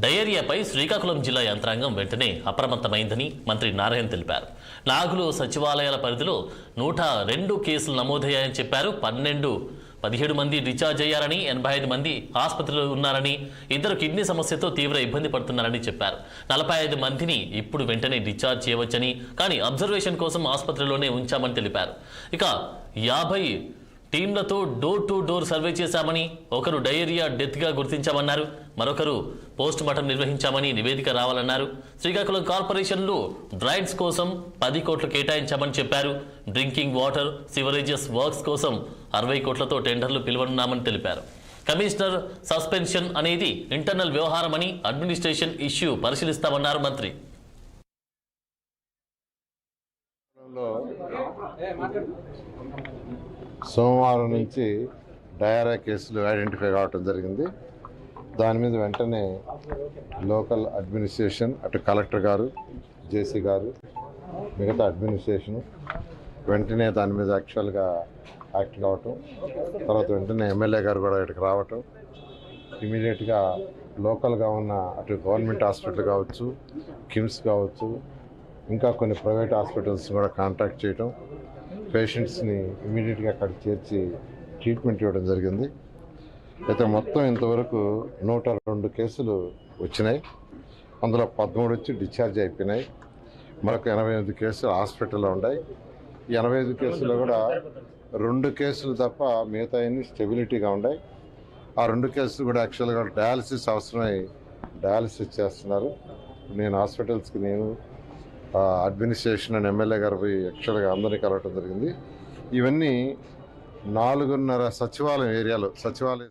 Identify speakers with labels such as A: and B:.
A: డయేరియాపై శ్రీకాకుళం జిల్లా యంత్రాంగం వెంటనే అప్రమత్తమైందని మంత్రి నారాయణ తెలిపారు. నాగులు సచివాలయాల పరిధిలో 102 కేసులు నమోదయ్యాయని చెప్పారు. 17 మంది డిశ్చార్జ్ అయ్యారని, 85 మంది ఆసుపత్రిలో ఉన్నారని, 2 కిడ్నీ సమస్యతో తీవ్ర ఇబ్బంది పడుతున్నారని చెప్పారు. 45 మందిని ఇప్పుడు వెంటనే డిశ్చార్జ్ చేయవచ్చని, కానీ అబ్జర్వేషన్ కోసం ఆసుపత్రిలోనే ఉంచామని తెలిపారు. ఇక 50 టీంలతో డోర్ టు డోర్ సర్వే చేశామని, ఒకరు డయేరియా డెత్గా గుర్తించామన్నారు, మరొకరు పోస్ట్ మార్టం నిర్వహించామని నివేదిక రావాలన్నారు. శ్రీకాకుళం కార్పొరేషన్లో డ్రైన్స్ కోసం 10 కోట్లు కేటాయించామని చెప్పారు. డ్రింకింగ్ వాటర్, సివరేజెస్ వర్క్స్ కోసం 60 కోట్లతో టెండర్లు పిలువనున్నామని తెలిపారు. కమిషనర్ సస్పెన్షన్ అనేది ఇంటర్నల్ వ్యవహారమని, అడ్మినిస్ట్రేషన్ ఇష్యూ పరిశీలిస్తామన్నారు మంత్రి.
B: సోమవారం నుంచి డయేరియా కేసులు ఐడెంటిఫై కావటం జరిగింది. దాని మీద వెంటనే లోకల్ అడ్మినిస్ట్రేషన్, అటు కలెక్టర్ గారు, జేసీ గారు, మిగతా అడ్మినిస్ట్రేషను వెంటనే దాని మీద యాక్చువల్గా యాక్ట్ కావటం, తర్వాత వెంటనే ఎమ్మెల్యే గారు కూడా ఇక్కడికి రావటం, ఇమీడియట్గా లోకల్గా ఉన్న అటు గవర్నమెంట్ హాస్పిటల్ కావచ్చు, కిమ్స్ కావచ్చు, ఇంకా కొన్ని ప్రైవేట్ హాస్పిటల్స్ కూడా కాంటాక్ట్ చేయటం, పేషెంట్స్ని ఇమీడియట్గా అక్కడికి చేర్చి ట్రీట్మెంట్ ఇవ్వడం జరిగింది. అయితే మొత్తం ఇంతవరకు 102 కేసులు వచ్చినాయి. అందులో 13 వచ్చి డిశ్చార్జ్ అయిపోయినాయి. మరొక 85 కేసులు హాస్పిటల్లో ఉన్నాయి. ఈ 85 కేసుల్లో కూడా 2 కేసులు తప్ప మిగతా అన్ని స్టెబిలిటీగా ఉన్నాయి. ఆ 2 కేసులు కూడా యాక్చువల్గా డయాలసిస్ అవసరమై డయాలసిస్ చేస్తున్నారు. నేను హాస్పిటల్స్కి అడ్మినిస్ట్రేషన్ అండ్ ఎమ్మెల్యే గారు పోయి యాక్చువల్గా అందరినీ కలవటం జరిగింది. ఇవన్నీ 4.5 సచివాలయం ఏరియాలో సచివాలయ